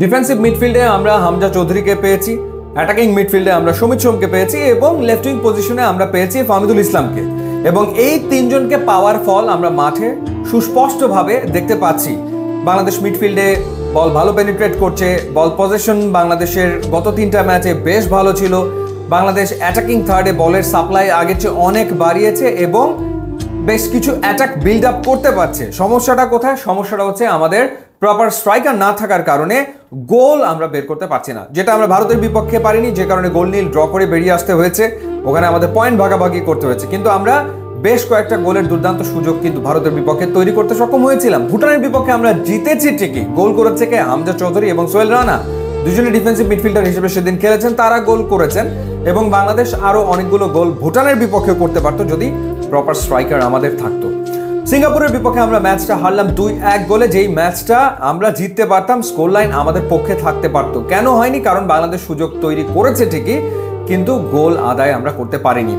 Defensive মিডফিল্ডে আমরা হামজা চৌধুরীকে পেয়েছি, অ্যাটাকিং মিডফিল্ডে আমরা সুমিত সোমকে পেয়েছি এবং লেফট উইং পজিশনে আমরা পেয়েছি ফাহমিদুল ইসলামকে। এবং এই তিনজনকে পাওয়ার ফল আমরা মাঠে সুস্পষ্টভাবে দেখতে পাচ্ছি। বাংলাদেশ মিডফিল্ডে বল ভালো পেনিট্রেট করছে, বল পজিশন বাংলাদেশের গত 3টা ম্যাচে বেশ ভালো ছিল। বাংলাদেশ অ্যাটাকিং থার্ডে বলের সাপ্লাই আগের চেয়ে অনেক বাড়িয়েছে এবং বেশ কিছু অ্যাটাক বিল্ড আপ করতে পারছে। সমস্যাটা কোথায়? সমস্যাটা হচ্ছে আমাদের প্রপার স্ট্রাইকার না থাকার কারণে গোল আমরা বের করতে পারছি না, যেটা আমরা ভারতের বিপক্ষে পারিনি, যে কারণে গোল নীল ড্র করে বেরিয়ে আসতে হয়েছে। ওখানে আমাদের পয়েন্ট ভাগাভাগি করতে হয়েছে, কিন্তু আমরা বেশ কয়েকটা গোলের দুর্দান্ত সুযোগ কিন্তু ভারতের বিপক্ষে তৈরি করতে সক্ষম হয়েছিলাম। ভুটানের বিপক্ষে আমরা জিতেছি ঠিকই, গোল করেছে কে? হামজা চৌধুরী এবং সোহেল রানা, দুজনে ডিফেন্সিভ মিডফিল্ডার হিসেবে সেদিন খেলেছেন, তারা গোল করেছেন। এবং বাংলাদেশ আরো অনেকগুলো গোল ভুটানের বিপক্ষে করতে পারতো যদি প্রপার স্ট্রাইকার আমাদের থাকতো। সিঙ্গাপুরের বিপক্ষে আমরা ম্যাচটা হারলাম 2-1 গোলে, যেই ম্যাচটা আমরা জিততে পারতাম, স্কোর লাইন আমাদের পক্ষে থাকতে পারতো। কেন হয়নি? কারণ বাংলাদেশ সুযোগ তৈরি করেছে ঠিকই, কিন্তু গোল আদায় আমরা করতে পারিনি।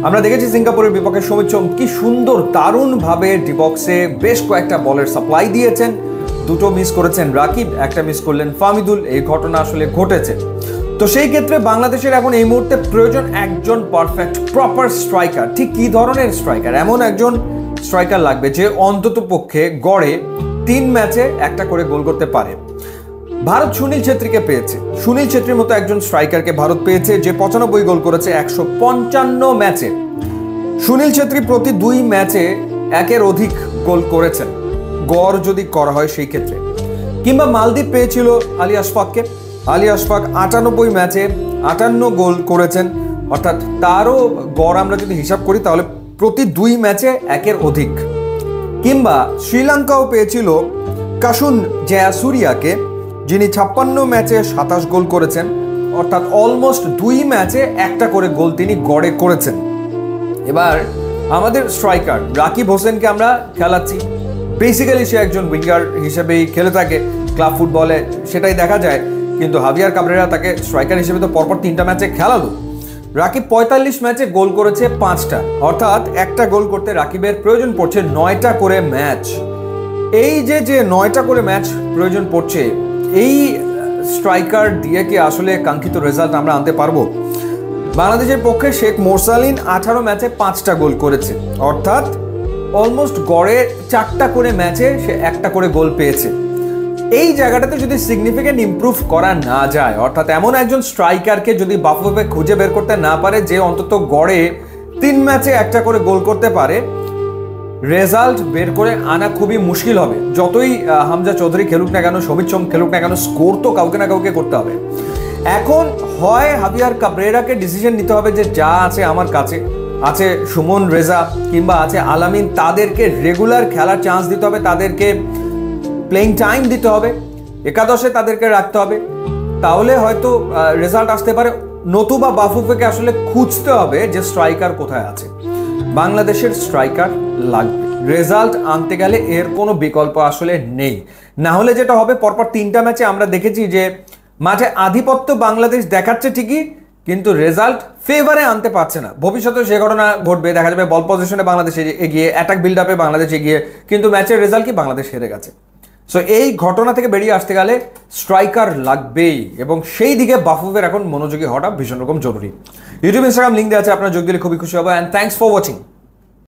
আমরা দেখেছি সিঙ্গাপুরের বিপক্ষে সুমিত সোম কি সুন্দর দারুণভাবে ডিবক্সে বেশ কয়েকটা বলের সাপ্লাই দিয়েছেন। দুটো মিস করেছেন রাকিব, একটা মিস করলেন ফাহমিদুল। এই ঘটনা আসলে ঘটেছে। তো সেই ক্ষেত্রে বাংলাদেশের এখন এই মুহূর্তে প্রয়োজন একজন পারফেক্ট প্রপার স্ট্রাইকার। ঠিক কি ধরনের স্ট্রাইকার? এমন একজন স্ট্রাইকার লাগবে যে অন্তত পক্ষে গড়ে 3 ম্যাচে একটা করে গোল করতে পারে। ভারত সুনীল ছেত্রীকে পেয়েছে। সুনীল ছেত্রীর মতো একজন স্ট্রাইকারকে ভারত পেয়েছে যে 95 গোল করেছে 155 ম্যাচে। সুনীল ছেত্রী প্রতি 2 ম্যাচে 1-এর অধিক গোল করেছেন, গড় যদি করা হয় সেই ক্ষেত্রে। কিংবা মালদ্বীপ পেয়েছিল আলী আশফাককে। আলী আশফাক 98 ম্যাচে 58 গোল করেছেন, অর্থাৎ তারও গড় আমরা যদি হিসাব করি তাহলে প্রতি 2 ম্যাচে 1-এর অধিক। কিংবা শ্রীলঙ্কাও পেয়েছিল কাশুন জয়াসুরিয়াকে, যিনি 56 ম্যাচে 27 গোল করেছেন, অর্থাৎ অলমোস্ট 2 ম্যাচে একটা করে গোল তিনি গড়ে করেছেন। এবার আমাদের স্ট্রাইকার রাকিব হোসেনকে আমরা খেলাচ্ছি। বেসিক্যালি সে একজন উইঙ্গার হিসেবেই খেলে থাকে ক্লাব ফুটবলে, সেটাই দেখা যায়। কিন্তু হাভিয়ার কাবরেরা তাকে স্ট্রাইকার হিসেবে তো পরপর 3টা ম্যাচে খেলালো। রাকিব 45 ম্যাচে গোল করেছে 5টা, অর্থাৎ একটা গোল করতে রাকিবের প্রয়োজন পড়ছে 9টা করে ম্যাচ। এই যে 9টা করে ম্যাচ প্রয়োজন পড়ছে, এই স্ট্রাইকার দিয়ে কি আসলে কাঙ্ক্ষিত রেজাল্ট আমরা আনতে পারবো? বাংলাদেশের পক্ষে শেখ মোরসালিন 18 ম্যাচে 5টা গোল করেছে, অর্থাৎ অলমোস্ট গড়ে 4টা করে ম্যাচে সে একটা করে গোল পেয়েছে। এই জায়গাটাতে যদি সিগনিফিকেন্ট ইমপ্রুভ করা না যায়, অর্থাৎ এমন একজন স্ট্রাইকারকে যদি বাফুফে খুঁজে বের করতে না পারে যে অন্তত গড়ে 3 ম্যাচে একটা করে গোল করতে পারে, রেজাল্ট বের করে আনা খুবই মুশকিল হবে। যতই হামজা চৌধুরী খেলুক না কেন, সুমিত সোম খেলুক না কেন, স্কোর তো কাউকে না কাউকে করতে হবে। এখন হয় হাভিয়ার কাবরেরাকে ডিসিশন নিতে হবে যে যা আছে আমার কাছে আছে সুমন রেজা কিংবা আছে আলামিন, তাদেরকে রেগুলার খেলার চান্স দিতে হবে, তাদেরকে প্লেইং টাইম দিতে হবে, একাদশে তাদেরকে রাখতে হবে, তাহলে হয়তো রেজাল্ট আসতে পারে। নতুবা বাফুফেকে আসলে খুঁজতে হবে যে স্ট্রাইকার কোথায় আছে। বাংলাদেশের স্ট্রাইকার লাগবে, রেজাল্ট আনতে গেলে এর কোনো বিকল্প আসলে নেই। না হলে যেটা হবে, পরপর 3টা ম্যাচে আমরা দেখেছি যে মাঠে আধিপত্য বাংলাদেশ দেখাচ্ছে ঠিকই, কিন্তু রেজাল্ট ফেভারে আনতে পারছে না। ভবিষ্যতে সে ঘটনা ঘটবে, দেখা যাবে বল পজিশনে বাংলাদেশ এগিয়ে, অ্যাটাক বিল্ড আপে বাংলাদেশ এগিয়ে, কিন্তু ম্যাচের রেজাল্ট কি? বাংলাদেশ হেরে গেছে। সো এই ঘটনা থেকে বেরিয়ে আসতে গেলে স্ট্রাইকার লাগবেই, এবং সেই দিকে বাফুফের এখন মনোযোগী হওয়াটা ভীষণ রকম জরুরি। ইউটিউব ইনস্টাগ্রাম লিঙ্ক দেওয়া আছে, আপনারা যোগ দিলে খুবই খুশি হবে। And thanks for watching.